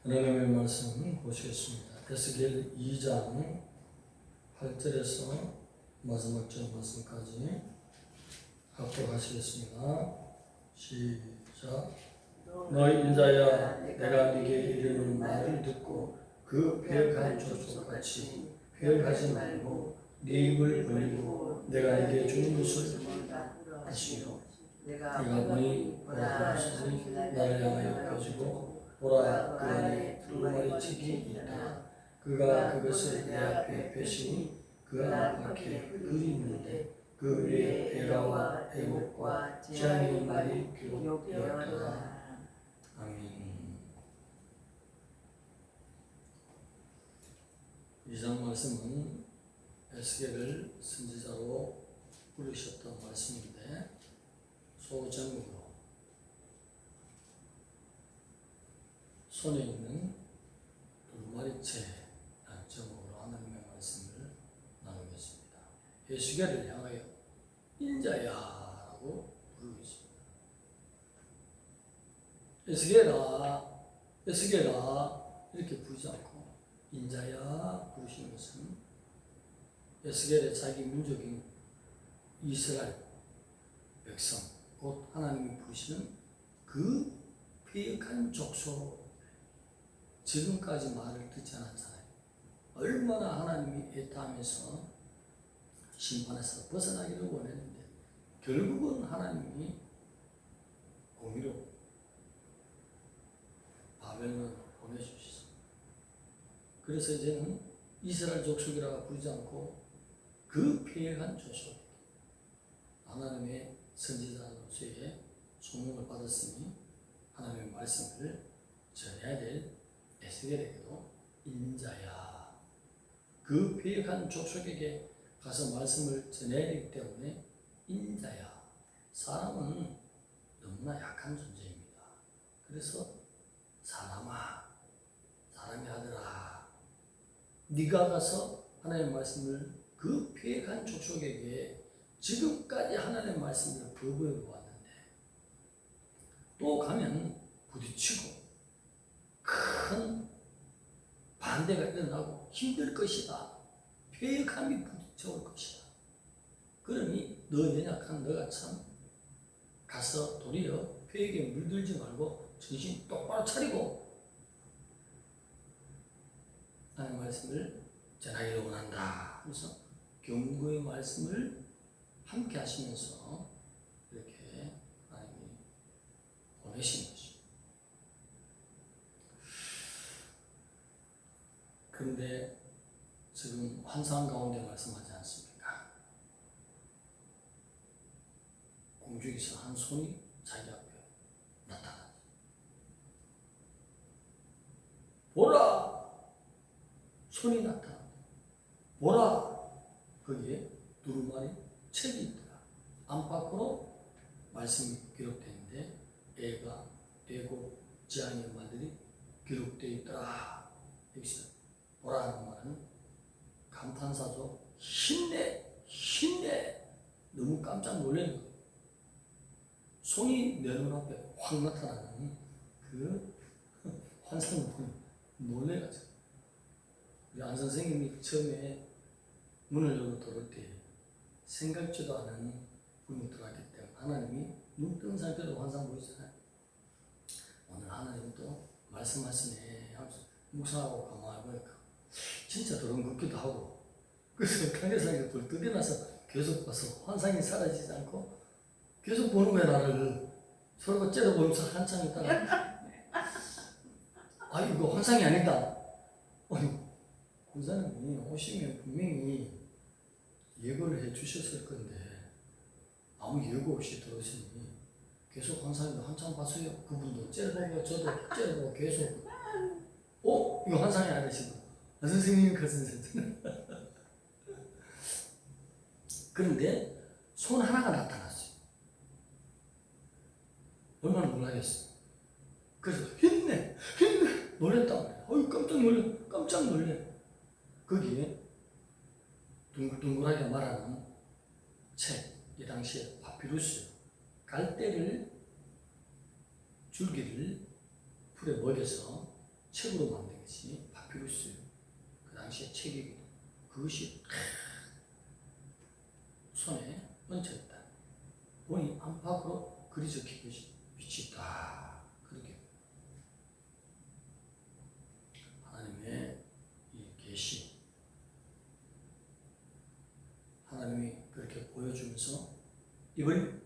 하나님의 말씀 보시겠습니다. 에스겔 2장 8절에서 마지막 절 말씀까지 합독하시겠습니다. 시작. 너희 인자야, 내가 네게 이르는 말을 듣고 그 배역한 조소같이 배역하지 말고 네 입을 벌리고 내가 네게 주는 것을 하시오. 내가 보니 보라하시니 나를 향하여 펴지고 보라 그 안에 두루마리 책이 있다. 그가 그것을 내 앞에 펴시니 그 안팎에 글이 있는데 그 위에 에라와 에목과 재앙의 말이 기록되었더라. 아멘. 이상 말씀은 에스겔을 선지자로 부르셨던 말씀인데 소제목으로 손에 있는 두루마리채라는 제목으로 하나님의 말씀을 나누겠습니다. 에스겔을 향하여 인자야라고 부르고 있습니다. 에스겔아 이렇게 부르지 않고 인자야 부르시는 것은 에스겔의 자기 민족인 이스라엘 백성 곧 하나님이 부르시는 그 패역한 족속, 지금까지 말을 듣지 않았잖아요. 얼마나 하나님이 애타하면서 심판에서 벗어나기를 원했는데 결국은 하나님이 공의로 바벨론으로 보내주시죠. 그래서 이제는 이스라엘 족속이라고 부르지 않고 그 패역한 족속, 하나님의 선지자로서의 소명을 받았으니 하나님의 말씀을 전해야 될 에스겔에게도 인자야, 그 패역한 족속에게 가서 말씀을 전해야 되기 때문에 인자야. 사람은 너무나 약한 존재입니다. 그래서 사람아, 사람의 아들아, 네가 가서 하나님의 말씀을 그 패역한 족속에게 지금까지 하나님의 말씀을 거부해 왔는데 또 가면 부딪히고 큰 반대가 일어나고 힘들 것이다. 패역함이 부딪혀올 것이다. 그러니 너 연약한 너가 참 가서 도리어 패역에 물들지 말고 정신 똑바로 차리고 하나님의 말씀을 전하기를 원한다. 그래서 경고의 말씀을 함께 하시면서 이렇게 하나님이 보내신 것이죠. 그런데 지금 환상 가운데 말씀하지 않습니까? 공중에서 한 손이 자기 앞에 나타나죠. 보라! 손이 나타납니다. 보라! 거기에 두루마리 책이 있더라. 안팎으로 말씀이 기록되는데 애가 애고 재앙의 말들이 기록되어 있더라. 여기서 보라는 말은 감탄사죠. 힘내, 힘내. 너무 깜짝 놀라는 거예요. 손이 내 눈앞에 확 나타나는 그 환상을 보면 놀래가지고. 우리 안 선생님이 처음에 문을 열고 들어올 때 생각지도 않은 분이 들어왔기 때문에 하나님이 눈 뜬 상태로 환상 보이잖아요. 오늘 하나님이 또 말씀하시네 하면서 묵상하고 가만히 보니까 진짜 들어온 것 같기도 하고, 그래서 강대상에 벌떡 일어나서 계속 봐서 환상이 사라지지 않고 계속 보는 거야. 나를 서로가 째려보면서 한참 있다가 아 이거 환상이 아니다. 군사님이 오시면 분명히 예고를 해 주셨을 건데 아무 예고 없이 들어오시니 계속 환상이 한참 봤어요. 그분도 째려보고 저도 째려보고 계속 이거 환상이 아니시고 선생님이 그러셨어요. 그런데 손 하나가 나타났어요. 얼마나 놀라겠어요. 그래서 힘내 놀랬단 말이에요. 깜짝 놀래. 거기에 둥글둥글하게 말하는 책, 이 당시에 파피루스, 갈대를 줄기를 풀에 먹여서 책으로 만든 것이 파피루스, 그 당시에 책이고 그것이 손에 얹혔다. 보니 안팎으로 글이 적힌 것이 빛이 있다. 그렇게 하나님의 이 계시, 하나님이 그렇게 보여주면서 입을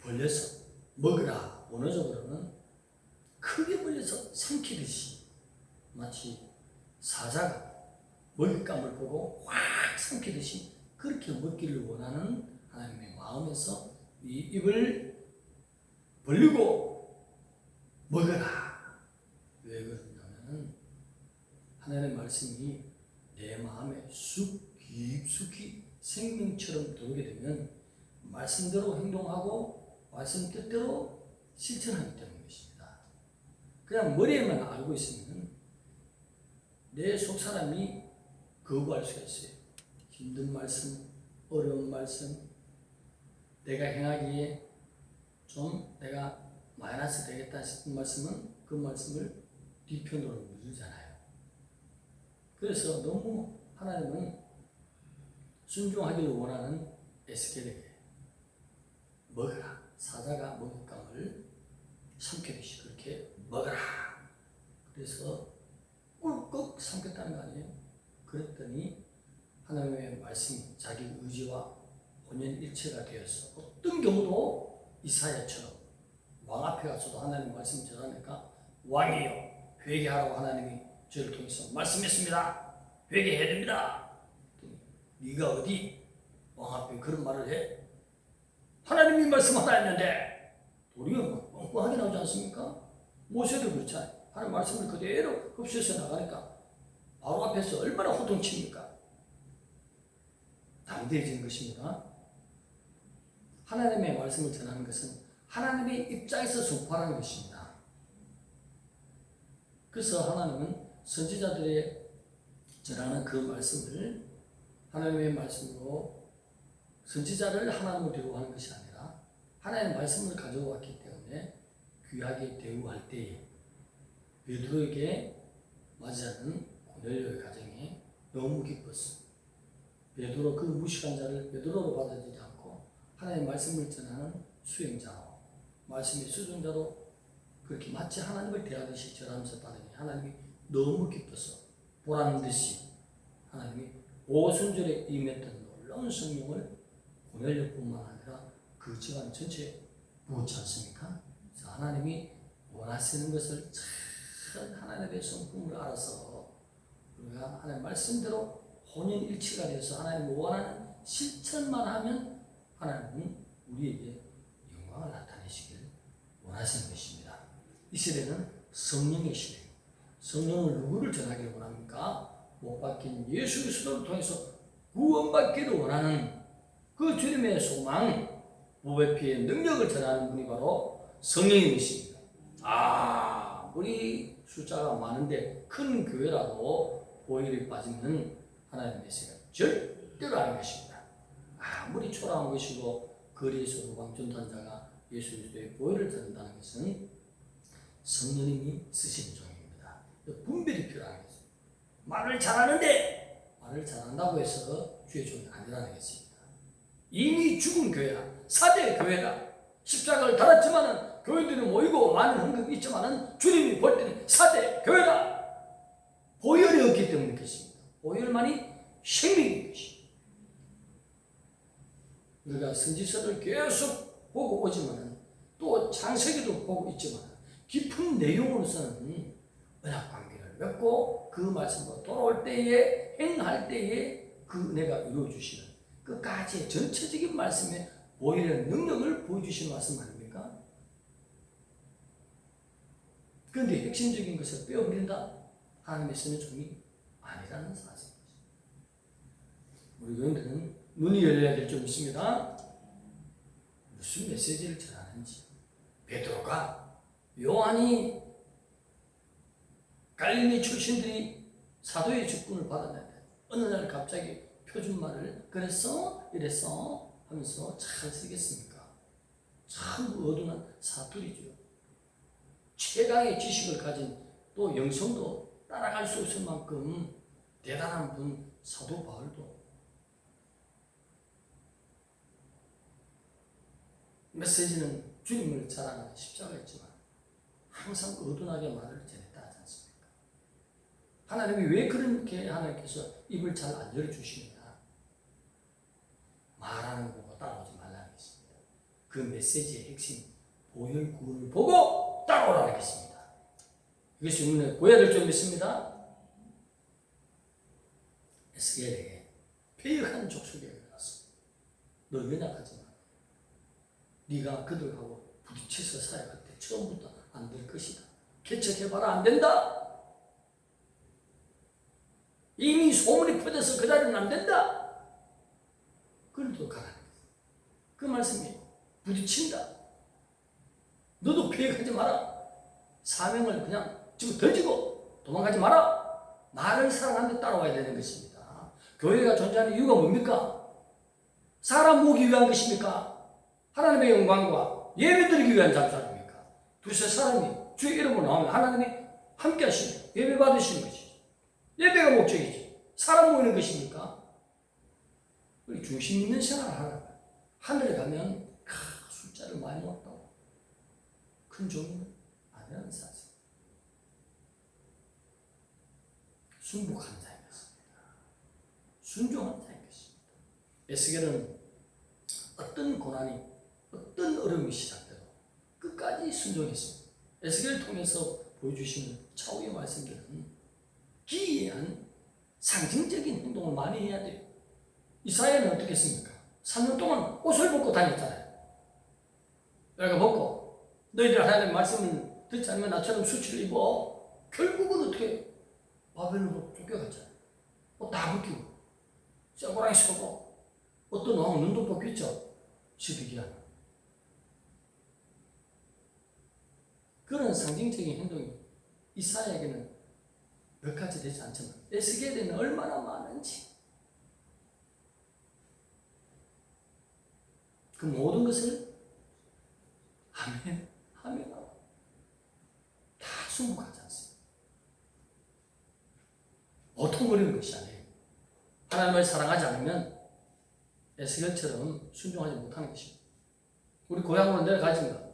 벌려서 먹으라. 원어적으로는 크게 벌려서 삼키듯이, 마치 사자가 먹잇감을 보고 확 삼키듯이 그렇게 먹기를 원하는 하나님의 마음에서 이 입을 벌리고 먹어라. 왜 그러냐면 하나님의 말씀이 내 마음에 쑥 깊숙이 생명처럼 들어오게 되면 말씀대로 행동하고 말씀 뜻대로 실천하기 때문인 것입니다. 그냥 머리에만 알고 있으면 내 속사람이 거부할 수가 있어요. 힘든 말씀, 어려운 말씀, 내가 행하기에 좀 내가 마이너스 되겠다 싶은 말씀은 그 말씀을 뒤편으로 누르잖아요. 그래서 너무 하나님은 순종하기를 원하는 에스겔에게 먹어라. 사자가 먹잇감을 삼키듯이 그렇게 먹어라. 그래서 꿀꺽 삼켰다는 거 아니에요? 그랬더니 하나님의 말씀이 자기 의지와 혼연일체가 되어서 어떤 경우도 이사야처럼 왕 앞에 가서도 하나님 말씀 전하니까 왕이요 회개하라고 하나님이 저를 통해서 말씀했습니다. 회개해야 됩니다. 네가 어디 왕 앞에 그런 말을 해? 하나님이 말씀하라 했는데 도리어 뻥뻥하게 나오지 않습니까? 모세도 그렇잖아요. 하나님 말씀을 그대로 흡수해서 나가니까 바로 앞에서 얼마나 호통칩니까? 담대해지는 것입니다. 하나님의 말씀을 전하는 것은 하나님의 입장에서 선포하는 것입니다. 그래서 하나님은 선지자들의 전하는 그 말씀을 하나님의 말씀으로 선지자를 하나님으로 대우하는 것이 아니라 하나님의 말씀을 가져왔기 때문에 귀하게 대우할 때에 베드로에게 맞이하는 고넬료의 가정이 너무 기뻤어. 베드로 그 무식한 자를 베드로로 받아들이지 않고 하나님의 말씀을 전하는 수행자로, 말씀의 수종자로 그렇게 마치 하나님을 대하듯이 절하면서 받으니 하나님이 너무 기뻐서 보란 듯이 하나님이 오순절에 임했던 놀라운 성령을 고넬료뿐만 아니라 그 집안 전체에 부었지 않습니까? 그래서 하나님이 원하시는 것을 참 하나님의 성품을 알아서 우리가 하나님 말씀대로 혼연일치가 되어서 하나님이 원하는 실천만 하면 하나님은 우리에게 영광을 나타내시길 원하시는 것입니다. 이 시대는 성령의 시대. 성령을 누구를 전하기를 원합니까? 못 박힌 예수 그리스도를 통해서 구원받기를 원하는 그 주님의 소망, 보배 피의 능력을 전하는 분이 바로 성령인 것입니다. 우리 숫자가 많은데 큰 교회라도 보혈에 빠지면 하나님의 메시지가 절대로 아닌 것입니다. 아무리 초라한 것이고 거리에서 루방전단자가 예수 그리스도의 보혈을 전한다는 것은 성령님이 쓰시는 종입니다. 분별이 필요한 것입니다. 말을 잘하는데 말을 잘한다고 해서 주의 종이 아니라는 것입니다. 이미 죽은 교회라, 사대 교회라, 십자가를 달았지만은 교인들이 모이고 많은 헌금이 있지만은 주님이 볼 때는 사대 교회라. 보혈이 없기 때문인 것입니다. 보혈만이 생명인 것입니다. 우리가 선지서를 계속 보고 오지만은 또 창세기도 보고 있지만 깊은 내용으로서는 언약 관계를 맺고 그 말씀으로 돌아올 때에 행할 때에 그 은혜가 이루어주시는 끝까지 전체적인 말씀에 보혈의 능력을 보여주시는 말씀 아닙니까? 그런데 핵심적인 것을 빼어버린다? 하나님의 쓰는 종이 아니라는 사실입니다. 우리 교인들은 눈이 열려야 될 점 있습니다. 무슨 메시지를 전하는지. 베드로가 요한이 갈릴리 출신들이 사도의 직분을 받았는데 어느 날 갑자기 표준말을 그랬어? 이랬어? 하면서 잘 쓰겠습니까? 참 어둔한 사투리죠. 최강의 지식을 가진 또 영성도 따라갈 수 없을 만큼 대단한 분 사도 바울도 메시지는 주님을 자랑하는 십자가였지만 항상 어둔하게 말을 전했다 하지 않습니까? 하나님이 왜 그렇게 하나님께서 입을 잘 안 열어주시느냐? 말하는 거 보고 따라오지 말라는 것입니다. 그 메시지의 핵심 보혈 구원을 보고 따라오라는 것입니다. 이것이 우리는 보여야 될 줄 믿습니다. 에스겔에게 패역한 족속이 일어났어. 너 연약하지 마. 네가 그들하고 부딪혀서 사역할 때 처음부터 안 될 것이다. 개척해봐라. 안 된다. 이미 소문이 퍼져서 그 자리는 안 된다. 그래도 가라는 거예요. 그 말씀이에요. 부딪힌다. 너도 패역하지 마라. 사명을 그냥 지금 던지고 도망가지 마라. 나를 사랑하는 데 따라와야 되는 것입니다. 교회가 존재하는 이유가 뭡니까? 사람 모으기 위한 것입니까? 하나님의 영광과 예배드리기 위한 장소입니까? 두세 사람이 주의 이름으로 나오면 하나님이 함께 하시고 예배 받으시는 것이지. 예배가 목적이지. 사람 모이는 것입니까? 우리 중심 있는 생활을 하라고. 하늘에 가면 숫자를 많이 모았다고 큰 종은 아니라는 사실. 순복한 자인 것입니다. 순종한 자인 것입니다. 에스겔은 어떤 고난이 어떤 어려움이 시작돼도 끝까지 순종했습니다. 에스겔을 통해서 보여주시는 차후의 말씀들은 기이한 상징적인 행동을 많이 해야 돼요. 이사야는 어떻게 했습니까? 3년 동안 옷을 벗고 다녔잖아요. 내가 벗고 너희들 하나님의 말씀을 듣지 않으면 나처럼 수치를 입어. 결국은 어떻게 바벨론으로 쫓겨갔잖아요. 옷 다 벗기고 쇠고랑이 서고 어떤 왕은 눈도 뽑혔죠. 시드기야. 그런 상징적인 행동이 이사야에게는 몇 가지 되지 않지만 에스겔에는 얼마나 많은지 그 모든 것을 하면하고 다 순복하지 않습니다. 보통 어려운 것이 아니에요. 하나님을 사랑하지 않으면 에스겔처럼 순종하지 못하는 것입니다. 우리 고향으로 내려가지만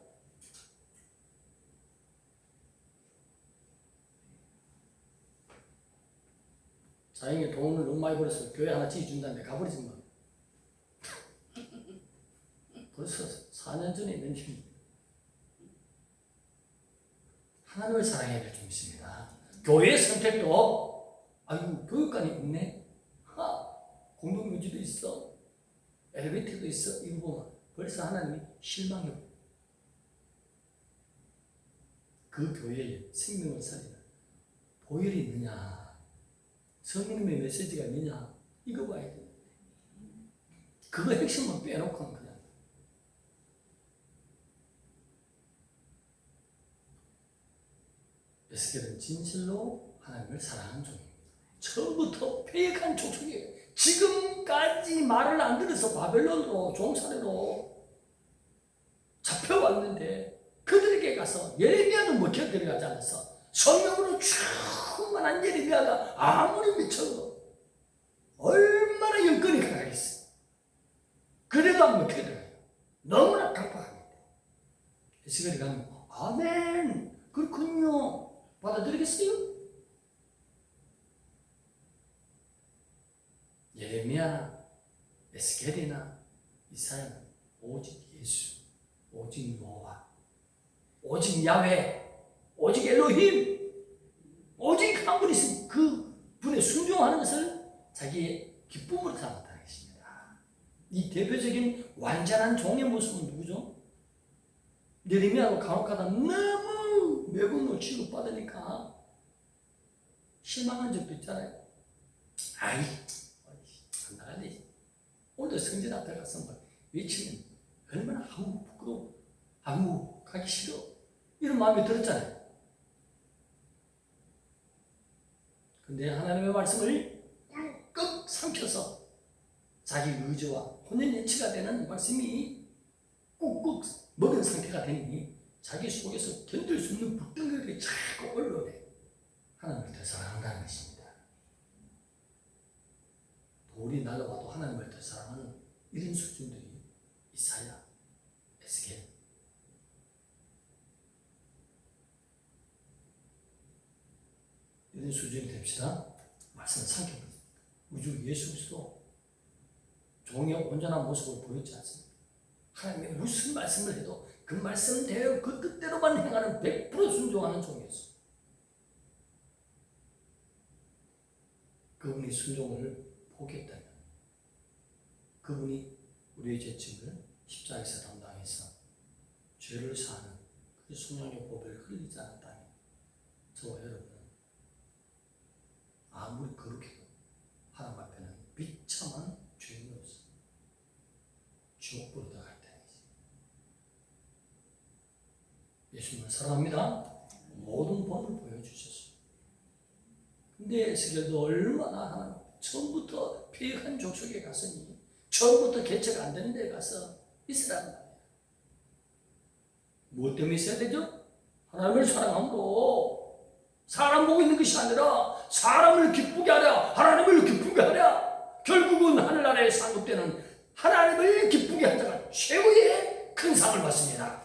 자영이 돈을 너무 많이 벌어서 교회 하나 지어준다는데 가버리지만 벌써 4년 전에 있는 힘. 하나님을 사랑해야 될 줄 믿습니다. 교회 선택도 아이고 교육관이 있네. 공동묘지도 있어. 엘리베이터도 있어. 이거 보면 벌써 하나님이 실망해. 그 교회에 생명을 살리는 보혈이 있느냐, 성령님의 메시지가 있느냐, 이거 봐야 돼. 그거 핵심만 빼놓고는 그냥. 에스겔은 진실로 하나님을 사랑하는 종입니다. 처음부터 패역한 족속이에요. 지금까지 말을 안 들어서 바벨론으로 종살이로 잡혀왔는데 그들에게 가서 예레미야도 먹혀 들어가지 않았어. 성령으로 충만한 예레미야가 아무리 미쳐도 얼마나 영권이 강하겠어. 그래도 안 먹혀 들어가요. 너무나 강박합니다. 에스겔이 가면 아멘 그렇군요 받아들이겠어요? 예레미야나 에스겔이나 이사야는 오직 예수, 오직 여호와, 오직 야훼, 오직 엘로힘, 오직 한 분이 있으니 그 분에 순종하는 것을 자기의 기쁨으로 삼았다는 것입니다. 이 대표적인 완전한 종의 모습은 누구죠? 예레미야로 간혹가다 너무 매국노 취급받으니까 실망한 적도 있잖아요. 아이 안 나가야 되지. 오늘도 성전 앞에 가서 막 외치면 얼마나 아무 부끄러워, 아무 가기 싫어 이런 마음이 들었잖아요. 근데 하나님의 말씀을 꾹 삼켜서 자기 의지와 혼연일치가 되는 말씀이 꾹꾹 먹은 상태가 되니 자기 속에서 견딜 수 없는 불덩이들이 자꾸 올라오네. 하나님을 더 사랑하는 이런 수준들이 이사야, 에스겔, 이런 수준이 됩시다. 말씀을 삼켜버립니다. 우주 예수 그리스도 종의 온전한 모습을 보였지 않습니까? 하나님이 무슨 말씀을 해도 그 말씀대로 그 뜻대로만 행하는 100% 순종하는 종이었어요. 그분이 순종을 포기했다면 그분이 우리의 죄짐을 십자가에서 담당해서 죄를 사하는 그 순종의 보배를 흘리지 않았다면 저와 여러분은 아무리 거룩해도 하나님 앞에는 비참한 죄인으로서 지옥불로 들어갈 때는 예수님을 사랑합니다. 모든 본을 보여주셨어요. 근데 에스겔도 얼마나 하나님 처음부터 폐역한 족속에 갔으니 처음부터 개척 안 되는 데 가서 있으라는 말이에요. 무엇 때문에 있어야 되죠? 하나님을 사랑함으로 사람 보고 있는 것이 아니라 사람을 기쁘게 하랴, 하나님을 기쁘게 하랴. 결국은 하늘나라에 상급되는 하나님을 기쁘게 한 자가 최고의 큰 상을 받습니다.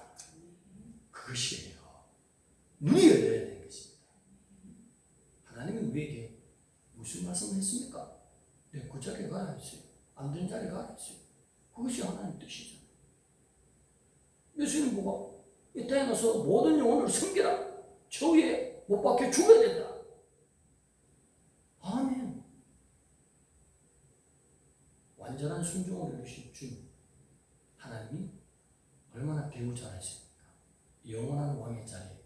그것이에요. 눈이 열려야 되는 것입니다. 하나님은 우리에게 무슨 말씀을 했습니까? 네, 그 자리에 가야 했어요. 안 되는 자리에 가야 했어요. 그것이 하나님 뜻이잖아요. 예수님 보고 이 땅에 가서 모든 영혼을 섬기라. 저위에 못 박혀 죽어야 된다. 아멘. 완전한 순종을 이루신 주님 하나님이 얼마나 배우지 않으십니까? 영원한 왕의 자리에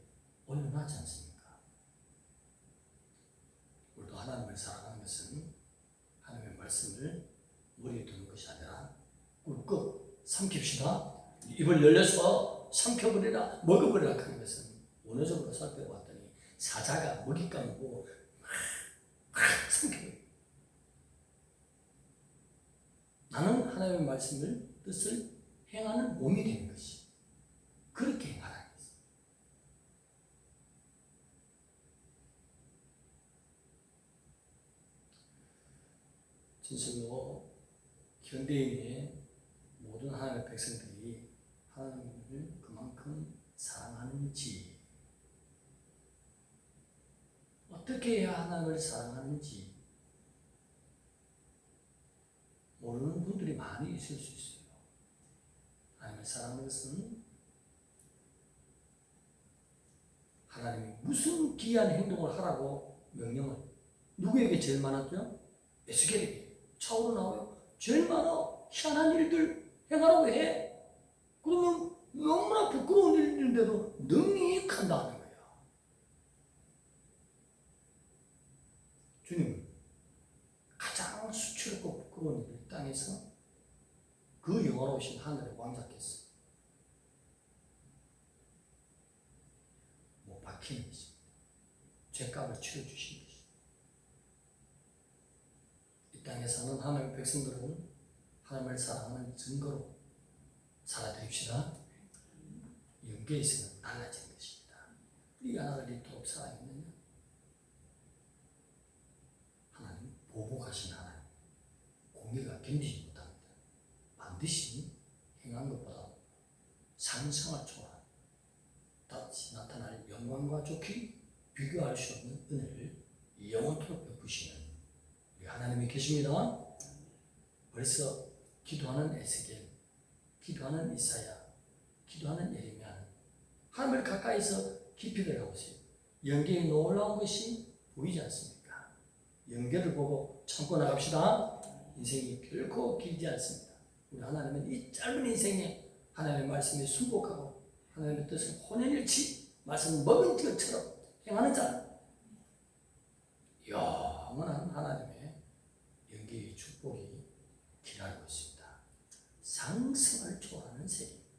올려놨지 않습니까? 우리도 하나님을 사랑하는 것은 하나님의 말씀을 머리에 두는 것이 아니라 꿀꺽 삼킵시다. 입을 열려서 삼켜버리라, 먹어버리라 하는 것은 원어적으로 살펴봤더니 사자가 먹잇감 보고 막 삼켜버려. 나는 하나님의 말씀을 뜻을 행하는 몸이 되는 것이 그렇게 행하라는 것입니다. 진실로 현대인의 모든 하나님의 백성들이 하나님을 그만큼 사랑하는지, 어떻게 해야 하나님을 사랑하는지 모르는 분들이 많이 있을 수 있어요. 하나님을 사랑하는 것은 하나님이 무슨 귀한 행동을 하라고 명령을 누구에게 제일 많았죠? 에스겔에게 차오로 나와요. 제일 많아. 희한한 일들 행하라고 해. 그러면 너무나 부끄러운 일인데도 능히 간다는 거예요. 주님은 가장 수치롭고 부끄러운 일 땅에서 그 영화로우신 하늘의 왕자께서 못 박히는 것입니다. 죄값을 치러주신 것입니다. 이 땅에 사는 하나님의 백성들은 하나님을 사랑하는 증거로 살아드립시다. 영계에 있으면 달라지는 것입니다. 우리가 나를 이토록 사랑했느냐? 하나님 보복하신 하나님, 공의가 견디지 못합니다. 반드시 행한 것보다 상상을 초월한 다시 나타날 영광과 좋기 비교할 수 없는 은혜를 영원토록 베푸시는 우리 하나님이 계십니다. 벌써 기도하는 에스겔, 기도하는 이사야, 기도하는 예레미야는 하나님을 가까이서 깊이 들어가고 있어요. 연계에 놀라운 것이 보이지 않습니까? 연계를 보고 참고 나갑시다. 인생이 결코 길지 않습니다. 우리 하나님은 이 짧은 인생에 하나님의 말씀에 순복하고 하나님의 뜻을 혼연일치 말씀을 먹은 것처럼 행하는 자는 영원한 하나님의 연계의 축복이 기다리고 있습니다. 상승을 초월하는 세계입니다.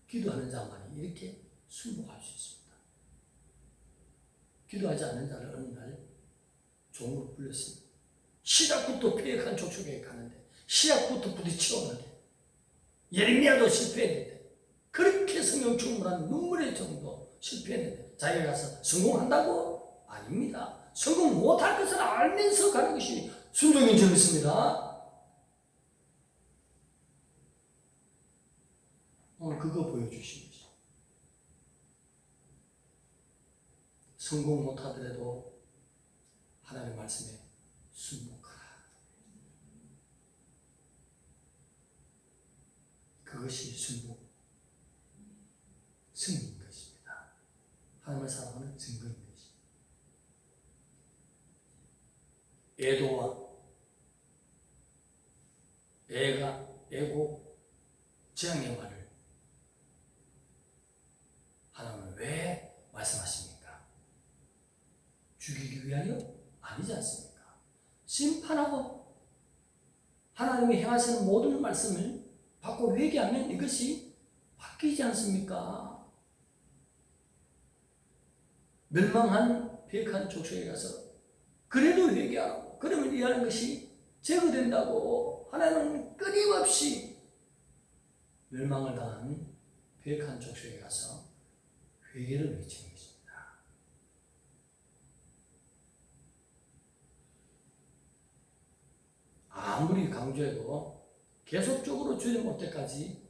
기도하는 자만이 이렇게 순복할 수 있습니다. 기도하지 않는 자를 어느 날 종으로 불렸습니다. 시작부터 폐역한 족속에 가는데 시작부터 부딪히었는데 예레미야도 실패했는데 그렇게 성령 충만한 눈물의 정도 실패했는데 자기가 가서 성공한다고? 아닙니다. 성공 못할 것을 알면서 가는 것이 순종인 점이 있습니다. 보여주신 거죠. 성공 못하더라도 하나님의 말씀에 순복하라. 그것이 순복, 승리인 것입니다. 하나님을 사랑하는 증거인 것입니다. 애도와 애고 재앙의 말을 하나님은 왜 말씀하십니까? 죽이기 위하여? 아니지 않습니까? 심판하고 하나님이 행하시는 모든 말씀을 받고 회개하면 이것이 바뀌지 않습니까? 멸망한 비역한 족속에 가서 그래도 회개하라고, 그러면 이 하는 것이 제거된다고 하나님은 끊임없이 멸망을 당한 비역한 족속에 가서 회개를 외치는 것입니다. 아무리 강조해도 계속적으로 주님 올 때까지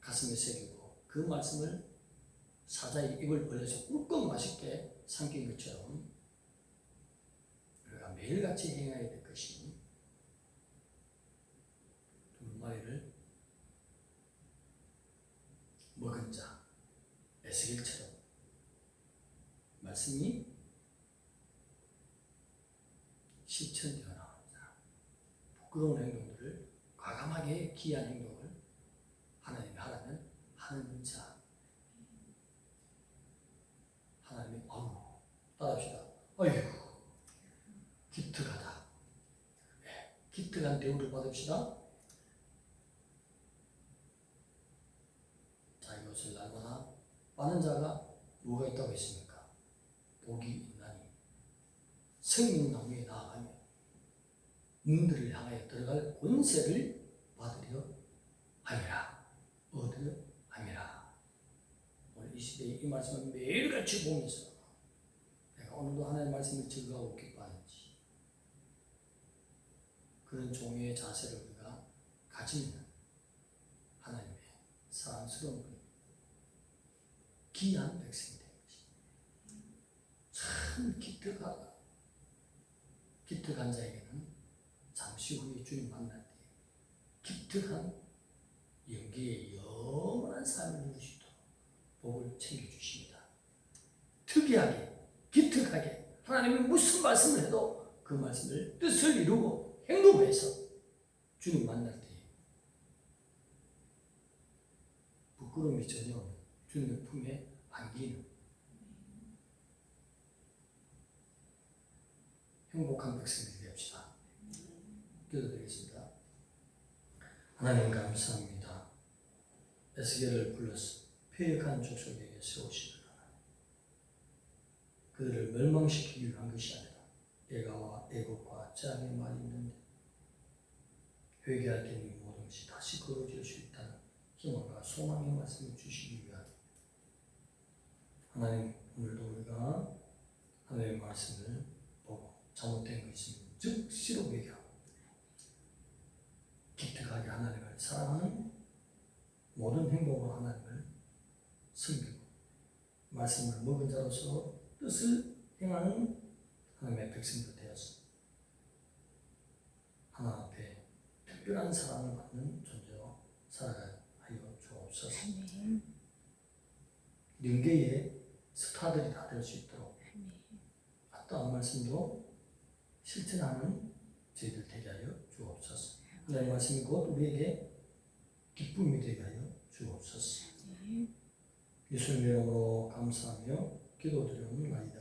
가슴에 새기고 그 말씀을 사자의 입을 벌려서 꿀꺽 맛있게 삼킨 것처럼 우리가 매일같이 행해야 될 것이 두루마리를 먹은 자 에스겔처럼 말씀이 실천되어 나옵니다. 부끄러운 행동들을 과감하게 기이한 행동을 하나님이 하라면 하는 자. 하나님이 따라합시다. 어휴 기특하다. 네, 기특한 대우를 받읍시다. 자기 옷을 날마다 빠는 자가 뭐가 있다고 했습니까? 복이 있나니 생명나무에 나아가며 문들을 향하여 들어갈 권세를 받으려 함이라. 얻으려 함이라. 오늘 이 시대에 이 말씀을 매일같이 보면서 내가 오늘도 하나님의 말씀을 증거하고 기뻐하는지 그런 종의 자세를 우리가 가지면 하나님의 사랑스러운 분, 귀한 백성이 되는 것입니다. 참 기특하다. 기특한 자에게는 잠시 후에 주님 만날 때 기특한 영계의 영원한 삶을 누릴 수 있도록 복을 챙겨주십니다. 특이하게 기특하게 하나님이 무슨 말씀을 해도 그 말씀을 뜻을 이루고 행동해서 주님 만날 때 부끄러움이 전혀 없는 주님의 품에 안기는 행복한 백성들이 됩시다. 기도드리겠습니다. 하나님 감사합니다. 에스겔을 불러서 패역한 족속에게 세우시는 하나님. 그들을 멸망시키기 위한 것이 아니라 애가와 애곡과 재앙의 말이 있는데 회개할 때는 이 모든 것이 다시 걸어질 수 있다는 희망과 소망의 말씀을 주시기 위한 하나님, 오늘도 우리가 하나님의 말씀을 보고 잘못된 것이 즉시로 회개하고 기특하게 하나님을 사랑하는 모든 행동으로 하나님을 섬기고 말씀을 먹은 자로서 뜻을 행하는 하나님의 백성들 되어서 하나님 앞에 특별한 사랑을 받는 존재로 살아가게 하여 주옵소서. 영계의 스타들이 다 될 수 있도록 어떠한 말씀도 실천하는 저희들 되게 하여 주옵소서. 하나님의 말씀이 곧 우리에게 기쁨이 되게 하여 주옵소서. 예수님의 이름으로 감사하며 기도드리옵나이다.